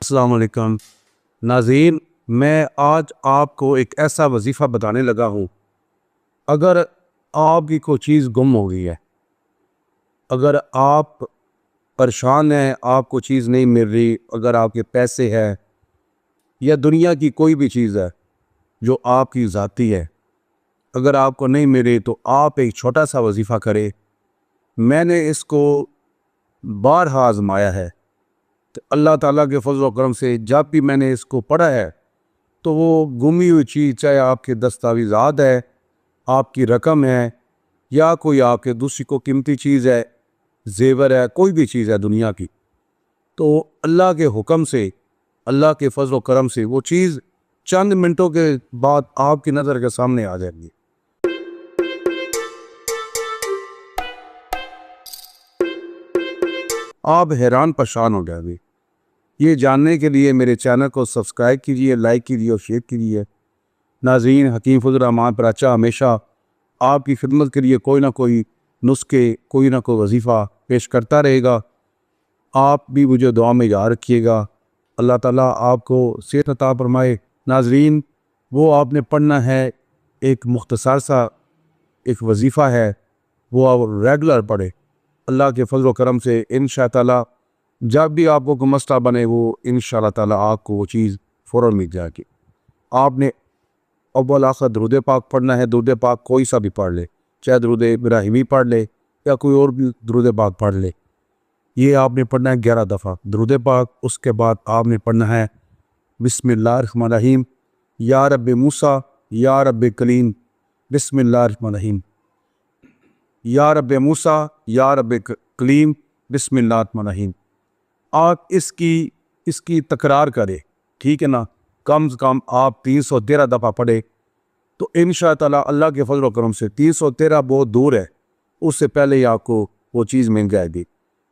अस्सलाम वालेकुम नाज़रीन, मैं आज आपको एक ऐसा वजीफ़ा बताने लगा हूँ। अगर आपकी कोई चीज़ गुम हो गई है, अगर आप परेशान हैं, आपको चीज़ नहीं मिल रही, अगर आपके पैसे हैं या दुनिया की कोई भी चीज़ है जो आपकी ज़ाती है, अगर आपको नहीं मिल रही तो आप एक छोटा सा वजीफ़ा करें। मैंने इसको बारहा आज़माया है, तो अल्लाह ताला के फज़ल व करम से जब भी मैंने इसको पढ़ा है तो वो गुमी हुई चीज़, चाहे आपके दस्तावेज़ात है, आपकी रकम है या कोई आपके दूसरी को कीमती चीज़ है, जेवर है, कोई भी चीज़ है दुनिया की, तो अल्लाह के हुक्म से, अल्लाह के फज़ल व करम से वो चीज़ चंद मिनटों के बाद आपकी नज़र के सामने आ जाएगी। आप हैरान परेशान हो जाएंगे। ये जानने के लिए मेरे चैनल को सब्सक्राइब कीजिए, लाइक कीजिए और शेयर कीजिए। नाज़रीन, हकीम फजल रहमान प्राचा हमेशा आपकी खिदमत के लिए कोई ना कोई नुस्खे, कोई ना कोई वजीफ़ा पेश करता रहेगा। आप भी मुझे दुआ में याद रखिएगा। अल्लाह ताला आपको सेहत अता फरमाए। नाज़रीन, वो आपने पढ़ना है, एक मुख्तसर सा एक वजीफ़ा है, वो आप रेगुलर पढ़े। अल्लाह के फजल व करम से इंशा ताला जब भी आपको कोई मसला बने, वो इंशाअल्लाह ताला आपको वो चीज़ फ़ौरन मिल जाएगी। आपने अव्वल आखिर दुरूद पाक पढ़ना है। दुरूद पाक कोई सा भी पढ़ ले, चाहे दुरूद इब्राहिमी पढ़ ले या कोई और भी दुरूद पाक पढ़ ले। ये आपने पढ़ना है 11 दफ़ा दुरूद पाक। उसके बाद आपने पढ़ना है बिस्मिल्लाहिर्रहमानिर्रहीम, या रब्बे मूसा या रब्बे कलीम, बिस्मिल्लाहिर्रहमानिर्रहीम, या रब्बे मूसा या रब्बे कलीम, बिस्मिल्लाहिर्रहमानिर्रहीम। आप इसकी तकरार करें, ठीक है ना। कम से कम आप 313 दफ़ा पढ़े तो इंशाअल्लाह ताला अल्लाह के फजल व करम से 313 बहुत दूर है, उससे पहले ही आपको वो चीज़ मिल जाएगी।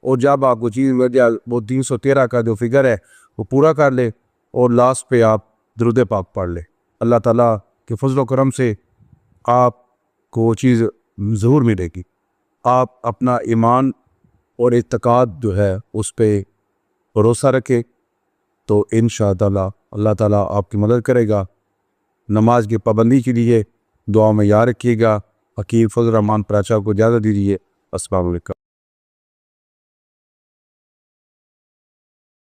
और जब आपको चीज़ मिल जाए, वो 313 का जो फिगर है वो पूरा कर ले और लास्ट पे आप दुरूद पाक पढ़ ले। अल्लाह ताला के फजल व करम से आपको वो चीज़ ज़रूर मिलेगी। आप अपना ईमान और इत्तेकाद जो है उस पर भरोसा रखें, तो इंशाअल्लाह अल्लाह ताला आपकी मदद करेगा। नमाज की पाबंदी के लिए दुआ में याद रखिएगा। हकीम फजल रहमान प्राचा को इजाज़त दीजिए। अस्सलाम वालेकुम।